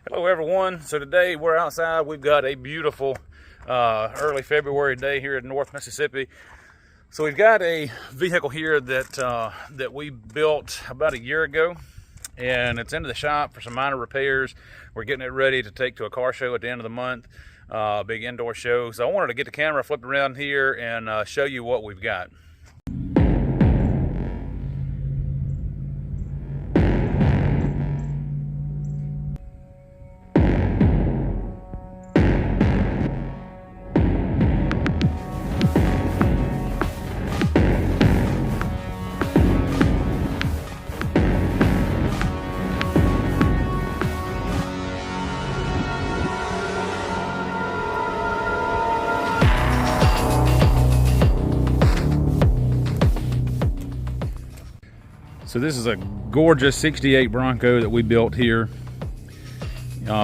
Hello everyone. So today we're outside. We've got a beautiful early February day here in North Mississippi. So we've got a vehicle here that we built about a year ago, and it's into the shop for some minor repairs. We're getting it ready to take to a car show at the end of the month, big indoor show. So I wanted to get the camera flipped around here and show you what we've got. So this is a gorgeous 68 Bronco that we built here.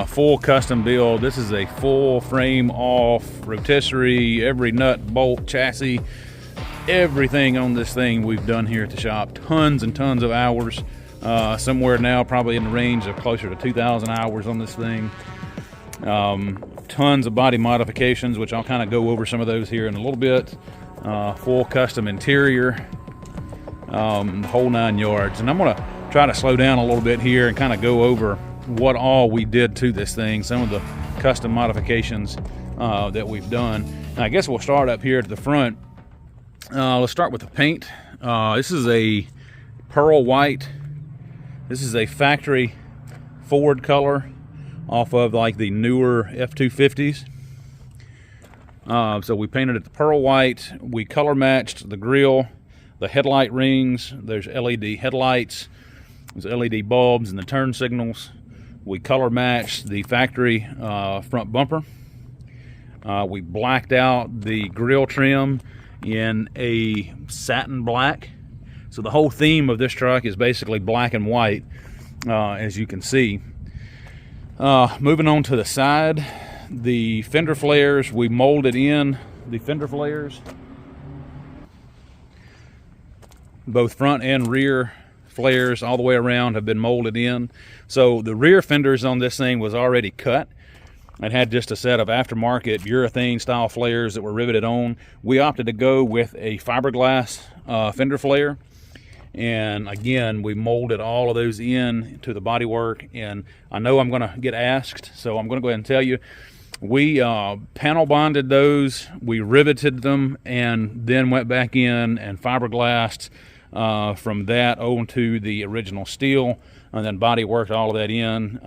Full custom build. This is a full frame off, rotisserie, every nut, bolt, chassis, everything on this thing we've done here at the shop. Tons and tons of hours. Somewhere now probably in the range of closer to 2,000 hours on this thing. Tons of body modifications, which I'll kind of go over some of those here in a little bit. Full custom interior. The whole 9 yards. And I'm going to try to slow down a little bit here and kind of go over what all we did to this thing, some of the custom modifications that we've done. And I guess we'll start up here at the front. Let's start with the paint. This is a pearl white. This is a factory Ford color off of like the newer F-250s. So we painted it the pearl white. We color matched the grille, the headlight rings. There's LED headlights, there's LED bulbs, and the turn signals. We color matched the factory front bumper. We blacked out the grille trim in a satin black. So the whole theme of this truck is basically black and white, as you can see. Moving on to the side, the fender flares, we molded in the fender flares. Both front and rear flares all the way around have been molded in. So the rear fenders on this thing was already cut. It had just a set of aftermarket urethane style flares that were riveted on. We opted to go with a fiberglass fender flare. And again, we molded all of those in to the bodywork. And I know I'm gonna get asked, so I'm gonna go ahead and tell you. We panel bonded those, we riveted them, and then went back in and fiberglassed from that onto the original steel, and then body worked all of that in.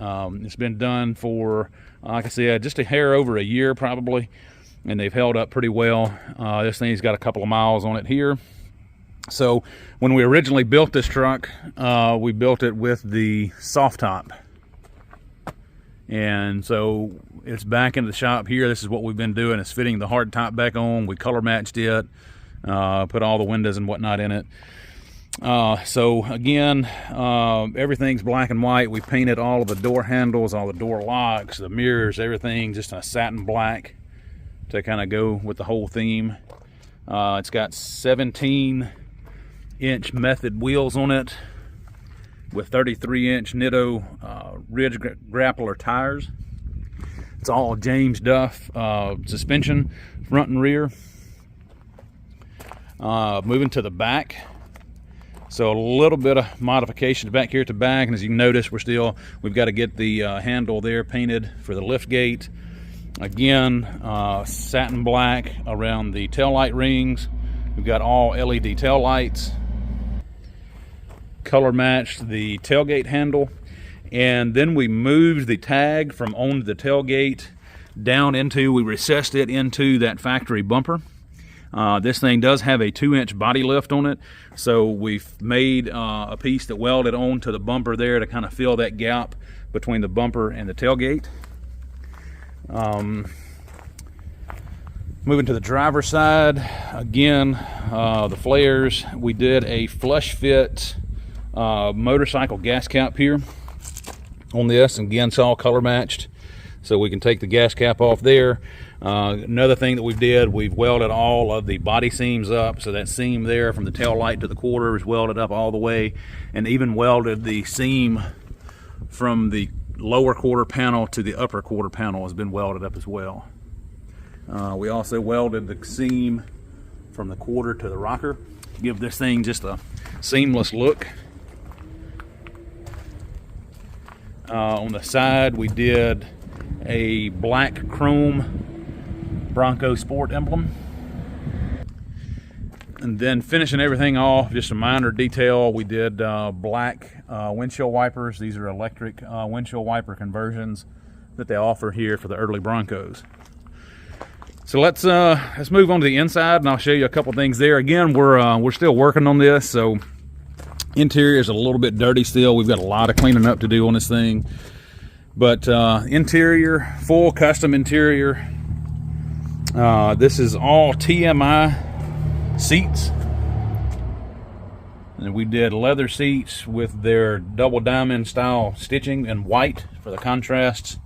It's been done for, like I said, just a hair over a year probably, and they've held up pretty well. This thing's got a couple of miles on it here. So when we originally built this truck, we built it with the soft top, and so it's back into the shop here. This is what we've been doing, is fitting the hard top back on. We color matched it, put all the windows and whatnot in it. So again, everything's black and white. We painted all of the door handles, all the door locks, the mirrors, everything just a satin black to kind of go with the whole theme. It's got 17-inch method wheels on it with 33-inch Nitto Ridge Grappler tires. It's all James Duff suspension, front and rear. Moving to the back. So a little bit of modifications back here at the back, and as you can notice, we've got to get the handle there painted for the lift gate. Again, satin black around the tail light rings. We've got all LED tail lights. Color matched the tailgate handle, and then we moved the tag from on the tailgate down into, we recessed it into that factory bumper. This thing does have a 2-inch body lift on it, so we've made a piece that welded on to the bumper there to kind of fill that gap between the bumper and the tailgate. Moving to the driver's side, again, the flares, we did a flush fit motorcycle gas cap here on this, and again, it's all color matched, so we can take the gas cap off there. Another thing that we've welded all of the body seams up, so that seam there from the tail light to the quarter is welded up all the way, and even welded the seam from the lower quarter panel to the upper quarter panel has been welded up as well. We also welded the seam from the quarter to the rocker to give this thing just a seamless look. On the side, we did a black chrome Bronco Sport emblem. And then finishing everything off, just a minor detail, we did black windshield wipers. These are electric windshield wiper conversions that they offer here for the early Broncos. So let's move on to the inside, and I'll show you a couple things there. Again, we're still working on this, so interior is a little bit dirty still. We've got a lot of cleaning up to do on this thing. But interior, full custom interior. This is all TMI seats, and we did leather seats with their double diamond style stitching and white for the contrast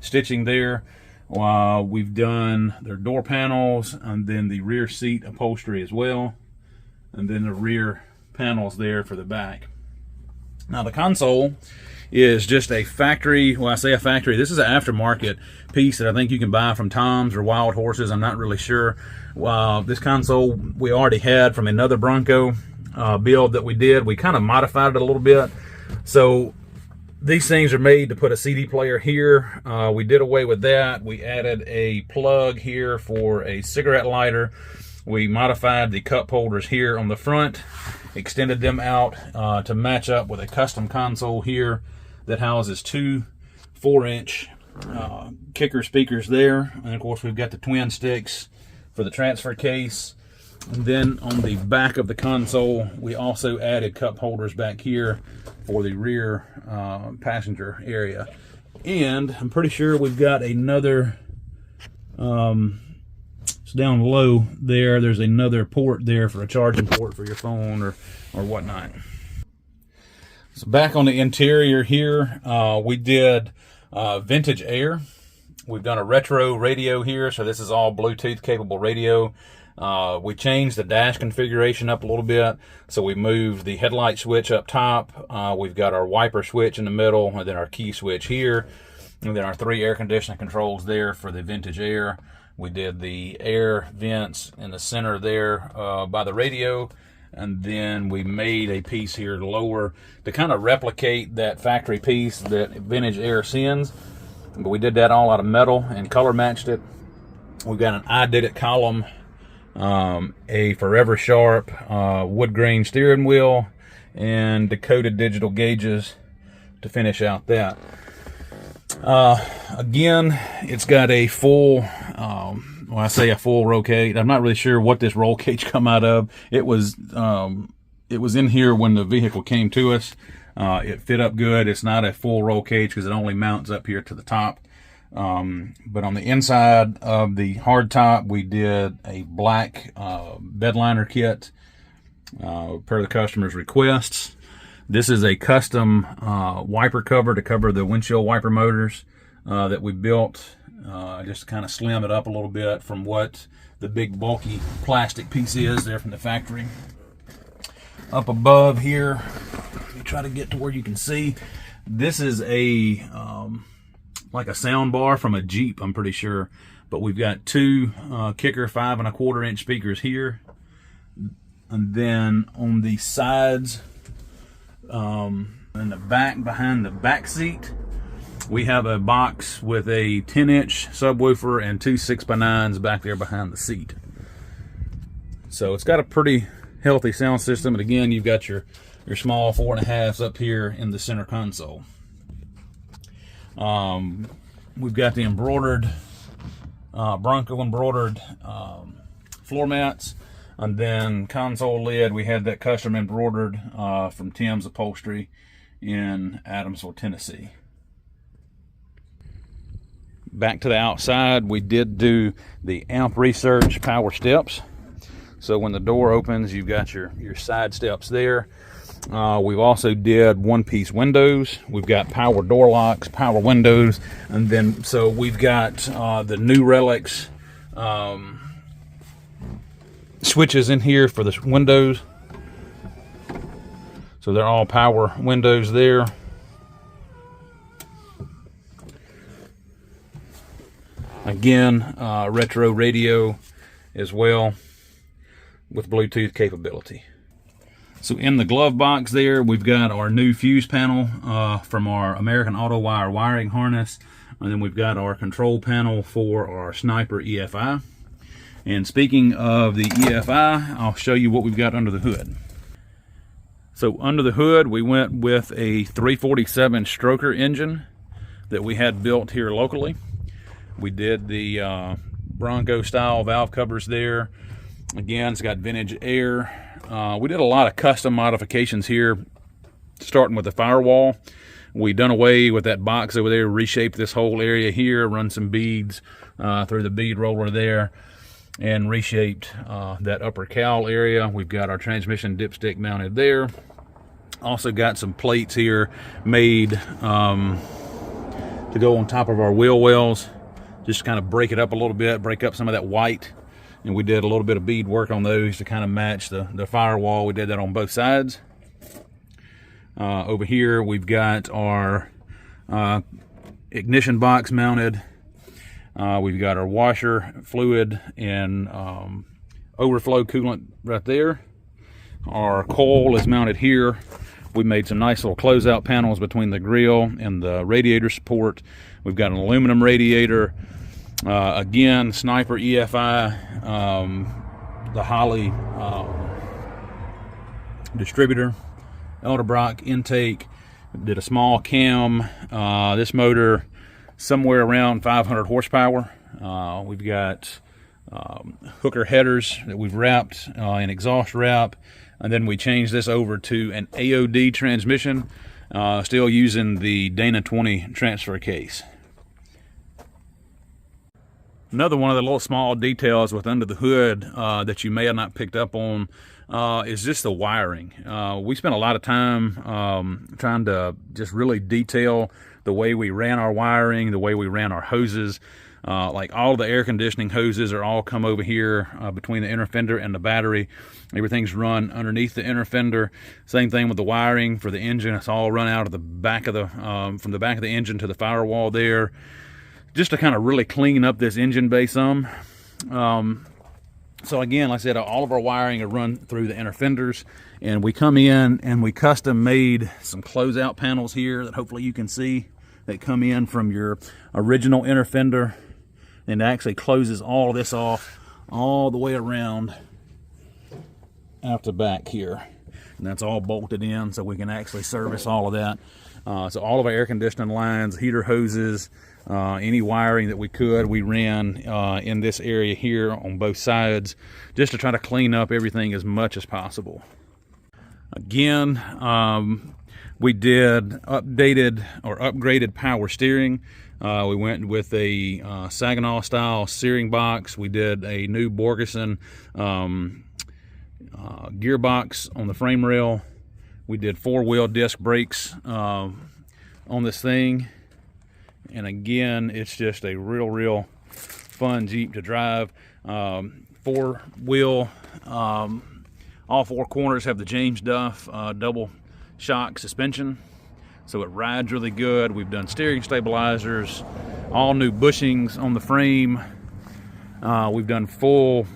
stitching there. We've done their door panels and then the rear seat upholstery as well, and then the rear panels there for the back. Now the console is just a factory, well, I say a factory, this is an aftermarket piece that I think you can buy from Tom's or Wild Horses, I'm not really sure. This console we already had from another Bronco build that we did. We kind of modified it a little bit. So these things are made to put a CD player here. We did away with that. We added a plug here for a cigarette lighter. We modified the cup holders here on the front, extended them out to match up with a custom console here that houses two 4-inch kicker speakers there. And of course we've got the twin sticks for the transfer case. And then on the back of the console, we also added cup holders back here for the rear passenger area. And I'm pretty sure we've got another, it's down low there, there's another port there for a charging port for your phone or whatnot. So back on the interior here, we did vintage air. We've done a retro radio here, so this is all Bluetooth capable radio. We changed the dash configuration up a little bit, so we moved the headlight switch up top. We've got our wiper switch in the middle, and then our key switch here, and then our 3 air conditioning controls there for the vintage air. We did the air vents in the center there by the radio, and then we made a piece here lower to kind of replicate that factory piece that vintage air sends. But we did that all out of metal and color matched it. We've got an I Did It column, a Forever Sharp wood grain steering wheel, and decoded digital gauges to finish out that. Again, it's got a full, well, I say a full roll cage. I'm not really sure what this roll cage come out of. It was in here when the vehicle came to us. It fit up good. It's not a full roll cage because it only mounts up here to the top. But on the inside of the hard top, we did a black bed liner kit per the customer's requests. This is a custom wiper cover to cover the windshield wiper motors that we built, just to kind of slim it up a little bit from what the big bulky plastic piece is there from the factory. Up above here, let me try to get to where you can see. This is a like a sound bar from a Jeep, I'm pretty sure. But we've got 2 kicker 5 1/4 inch speakers here. And then on the sides, in the back, behind the back seat, we have a box with a 10-inch subwoofer and 2 6x9s back there behind the seat. So it's got a pretty healthy sound system. And again, you've got your small 4.5s up here in the center console. We've got the embroidered Bronco embroidered floor mats, and then console lid, we had that custom embroidered from Tim's Upholstery in Adamsville, Tennessee. Back to the outside, we did do the Amp Research power steps. So when the door opens, you've got your side steps there. We've also did one-piece windows. We've got power door locks, power windows, and then so we've got the New Relics switches in here for the windows. So they're all power windows there. Again, retro radio as well with Bluetooth capability. So in the glove box there, we've got our new fuse panel from our American Auto Wire wiring harness. And then we've got our control panel for our Sniper EFI. And speaking of the EFI, I'll show you what we've got under the hood. So under the hood, we went with a 347 stroker engine that we had built here locally. We did the Bronco style valve covers there. Again, it's got vintage air. We did a lot of custom modifications here, starting with the firewall. We done away with that box over there, reshaped this whole area here, run some beads through the bead roller there, and reshaped that upper cowl area. We've got our transmission dipstick mounted there. Also got some plates here made to go on top of our wheel wells, just to kind of break it up a little bit, break up some of that white. And we did a little bit of bead work on those to kind of match the firewall. We did that on both sides. Over here, we've got our ignition box mounted. We've got our washer fluid and overflow coolant right there. Our coil is mounted here. We made some nice little closeout panels between the grill and the radiator support. We've got an aluminum radiator. Again, Sniper EFI, the Holley distributor, Edelbrock intake, did a small cam. This motor somewhere around 500 horsepower. We've got hooker headers that we've wrapped in exhaust wrap, and then we changed this over to an AOD transmission, still using the Dana 20 transfer case. Another one of the little small details with under the hood that you may have not picked up on is just the wiring. We spent a lot of time trying to just really detail the way we ran our wiring, the way we ran our hoses. Like all the air conditioning hoses are all come over here between the inner fender and the battery. Everything's run underneath the inner fender. Same thing with the wiring for the engine. It's all run out of the back of the from the back of the engine to the firewall there, just to kind of really clean up this engine bay some. So again, like I said, all of our wiring are run through the inner fenders, and we come in and we custom made some closeout panels here that hopefully you can see that come in from your original inner fender, and it actually closes all of this off all the way around out the back here. And that's all bolted in so we can actually service all of that. So all of our air conditioning lines, heater hoses, any wiring that we could, we ran in this area here on both sides, just to try to clean up everything as much as possible. Again, we did updated or upgraded power steering. We went with a Saginaw style steering box. We did a new Borgeson gearbox on the frame rail. We did 4-wheel disc brakes on this thing. And again, it's just a real fun Jeep to drive. 4-wheel, all 4 corners have the James Duff double shock suspension, so it rides really good. We've done steering stabilizers, all new bushings on the frame. We've done full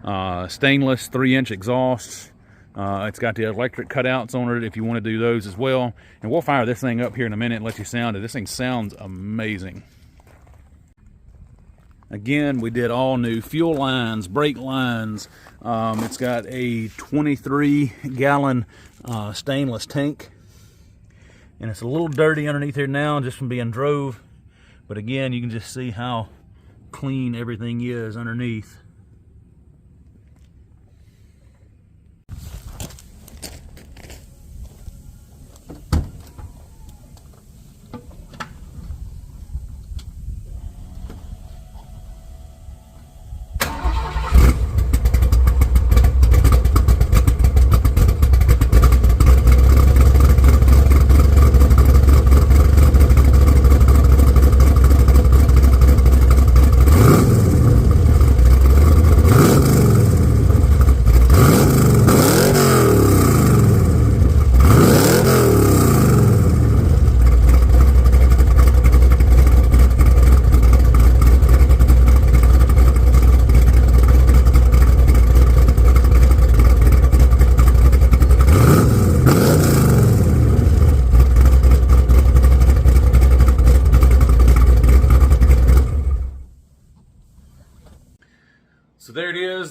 stainless 3-inch exhausts. It's got the electric cutouts on it if you want to do those as well. And we'll fire this thing up here in a minute and let you sound it. This thing sounds amazing. Again, we did all new fuel lines, brake lines. It's got a 23-gallon stainless tank. And it's a little dirty underneath here now just from being drove. But again, you can just see how clean everything is underneath.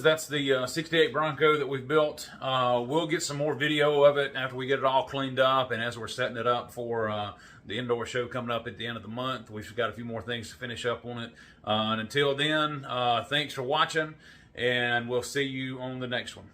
that's the 68 Bronco that we've built. We'll get some more video of it after we get it all cleaned up, and as we're setting it up for the indoor show coming up at the end of the month. We've got a few more things to finish up on it. And until then, thanks for watching, and we'll see you on the next one.